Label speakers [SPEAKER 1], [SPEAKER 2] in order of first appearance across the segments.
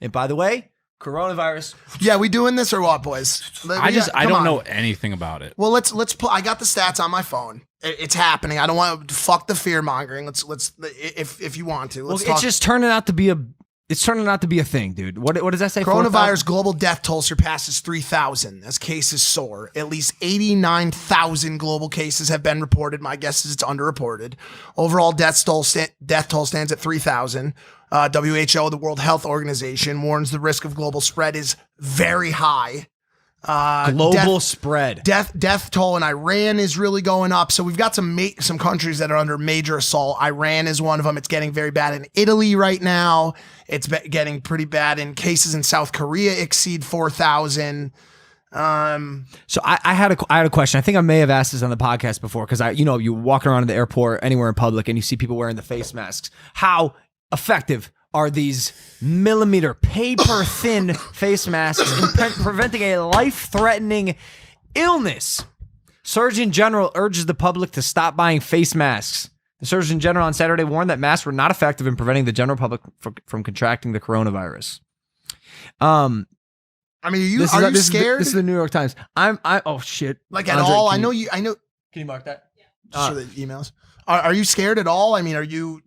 [SPEAKER 1] And by the way, coronavirus.
[SPEAKER 2] Yeah, we doing this or what, boys?
[SPEAKER 3] I don't know anything about it.
[SPEAKER 2] Well, let's pull. I got the stats on my phone. It's happening. I don't want to fuck the fear mongering. Let's if you want to. Let's talk.
[SPEAKER 1] It's just turning out to be a. It's turning out to be a thing, dude. What does that say?
[SPEAKER 2] Coronavirus global death toll surpasses 3,000 as cases soar. At least 89,000 global cases have been reported. My guess is it's underreported. Overall death toll stands at 3,000. WHO, the World Health Organization, warns the risk of global spread is very high.
[SPEAKER 1] Global spread.
[SPEAKER 2] Death toll in Iran is really going up. So we've got some countries that are under major assault. Iran is one of them. It's getting very bad in Italy right now. It's getting pretty bad in cases in South Korea exceed 4,000.
[SPEAKER 1] So I had a question. I think I may have asked this on the podcast before because you walking around in the airport anywhere in public and you see people wearing the face masks. How effective are these millimeter paper thin face masks in preventing a life-threatening illness? Surgeon General urges the public to stop buying face masks. The Surgeon General on Saturday warned that masks were not effective in preventing the general public from contracting the coronavirus.
[SPEAKER 2] I mean, are you scared?
[SPEAKER 1] This is the New York Times. Oh shit.
[SPEAKER 2] Like at all? I know. Can
[SPEAKER 1] you mark that?
[SPEAKER 2] Yeah. The emails. Are you scared at all? I mean,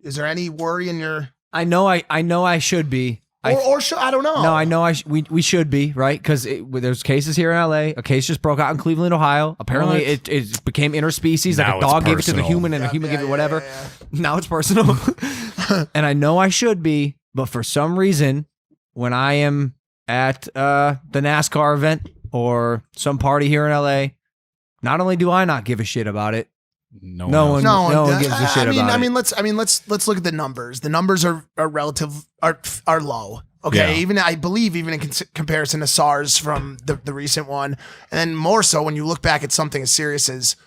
[SPEAKER 2] is there any worry in your?
[SPEAKER 1] I know I should be.
[SPEAKER 2] I don't know.
[SPEAKER 1] No, I know we should be, right? Because there's cases here in LA. A case just broke out in Cleveland, Ohio. Apparently, it became interspecies. Like a dog gave it to the human and a human gave it whatever. Yeah. Now it's personal. And I know I should be, but for some reason, when I am at the NASCAR event or some party here in LA, not only do I not give a shit about it, no one gives a shit about it.
[SPEAKER 2] Let's look at the numbers. The numbers are low. Okay,
[SPEAKER 3] Yeah.
[SPEAKER 2] I believe even in comparison to SARS from the recent one, and then more so when you look back at something as serious as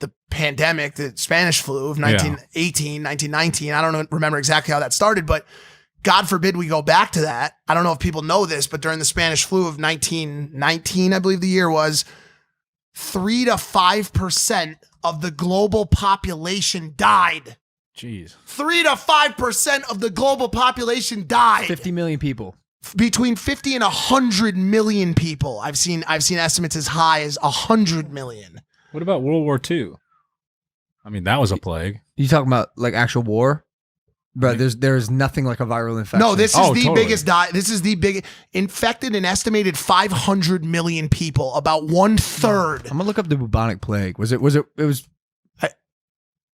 [SPEAKER 2] the pandemic, the Spanish flu of 1918, 1919. I don't remember exactly how that started, but God forbid we go back to that. I don't know if people know this, but during the Spanish flu of 1919, I believe the year was, 3 to 5% of the global population died.
[SPEAKER 3] Jeez.
[SPEAKER 2] 3 to 5% of the global population died.
[SPEAKER 1] 50 million people.
[SPEAKER 2] Between 50 and 100 million people. I've seen estimates as high as 100 million.
[SPEAKER 3] What about World War II? I mean, that was a plague.
[SPEAKER 1] You talking about like actual war? But there's nothing like a viral infection.
[SPEAKER 2] No, this is the biggest This is the biggest infected an estimated 500 million people, about 1/3.
[SPEAKER 1] I'm gonna look up the bubonic plague. It was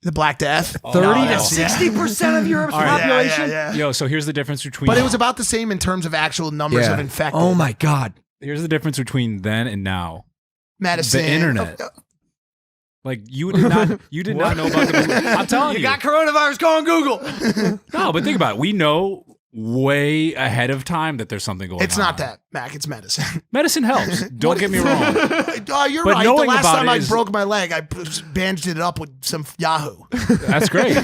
[SPEAKER 2] the Black Death.
[SPEAKER 1] 30 to 60% of Europe's population.
[SPEAKER 2] Yeah.
[SPEAKER 3] Yo, so here's the difference between.
[SPEAKER 2] But it was about the same in terms of actual numbers of infected.
[SPEAKER 1] Oh my God.
[SPEAKER 3] Here's the difference between then and now.
[SPEAKER 2] Medicine,
[SPEAKER 3] the internet. Like you did not know about the. I'm telling you,
[SPEAKER 1] you got coronavirus. Go on Google.
[SPEAKER 3] No, but think about it. We know way ahead of time that there's something going on.
[SPEAKER 2] It's not that, Mac. It's medicine.
[SPEAKER 3] Medicine helps. Don't get me wrong.
[SPEAKER 2] You're right. The last time I broke my leg, I bandaged it up with some Yahoo.
[SPEAKER 3] That's great.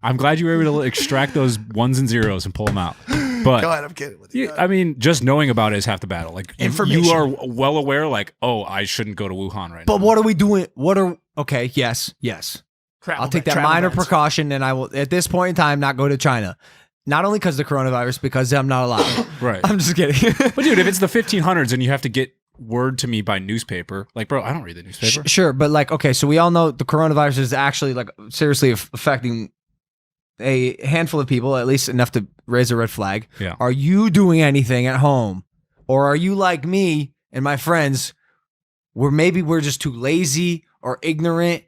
[SPEAKER 3] I'm glad you were able to extract those ones and zeros and pull them out. But
[SPEAKER 2] go ahead, I'm kidding with you.
[SPEAKER 3] I mean, just knowing about it is half the battle. Like
[SPEAKER 2] information.
[SPEAKER 3] You are well aware. Like, oh, I shouldn't go to Wuhan right now.
[SPEAKER 1] But what are we doing? Okay, yes. I'll take that minor precaution, and I will, at this point in time, not go to China. Not only because of the coronavirus, because I'm not allowed.
[SPEAKER 3] Right.
[SPEAKER 1] I'm just kidding.
[SPEAKER 3] But dude, if it's the 1500s and you have to get word to me by newspaper, like, bro, I don't read the newspaper.
[SPEAKER 1] Sure, but like, okay, so we all know the coronavirus is actually like seriously affecting a handful of people, at least enough to raise a red flag.
[SPEAKER 3] Yeah.
[SPEAKER 1] Are you doing anything at home? Or are you like me and my friends where maybe we're just too lazy or ignorant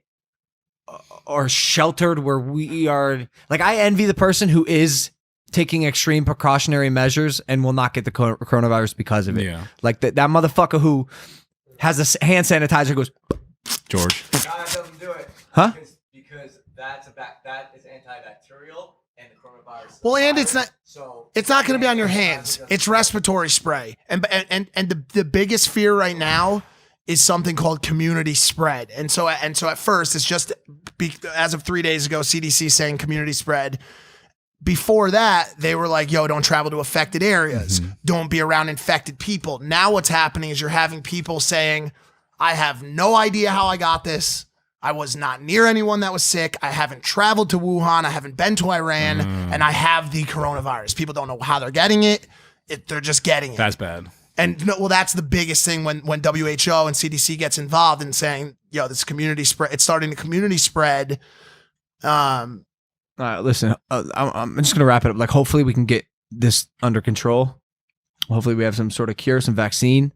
[SPEAKER 1] or sheltered where we are? Like, I envy the person who is taking extreme precautionary measures and will not get the coronavirus because of it.
[SPEAKER 3] Yeah.
[SPEAKER 1] Like that motherfucker who has a hand sanitizer goes,
[SPEAKER 3] George.
[SPEAKER 4] God doesn't do it.
[SPEAKER 1] Huh?
[SPEAKER 4] Because that is antibacterial and the coronavirus.
[SPEAKER 2] Well, and it's not going to be on your hands. It's respiratory spray. And the biggest fear right now is something called community spread. And so at first it's just as of 3 days ago, CDC saying community spread. Before that, they were like, yo, don't travel to affected areas. Mm-hmm. Don't be around infected people. Now what's happening is you're having people saying, I have no idea how I got this. I was not near anyone that was sick. I haven't traveled to Wuhan. I haven't been to Iran. And I have the coronavirus. People don't know how they're getting it. they're just getting it.
[SPEAKER 3] That's bad.
[SPEAKER 2] And no, well, that's the biggest thing when WHO and CDC gets involved in saying, yo, this community spread, it's starting to community spread.
[SPEAKER 1] All right, listen, I'm just going to wrap it up. Like, hopefully we can get this under control. Hopefully we have some sort of cure, some vaccine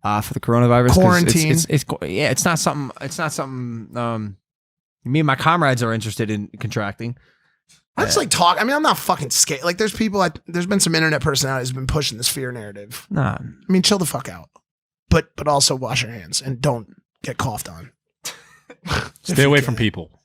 [SPEAKER 1] for the coronavirus. 'Cause
[SPEAKER 2] Quarantine.
[SPEAKER 1] It's not something me and my comrades are interested in contracting.
[SPEAKER 2] I just like talk. I mean, I'm not fucking scared. Like, there's people, there's been some internet personalities who've been pushing this fear narrative.
[SPEAKER 1] Nah.
[SPEAKER 2] I mean, chill the fuck out. But also wash your hands and don't get coughed on.
[SPEAKER 3] Stay away from people.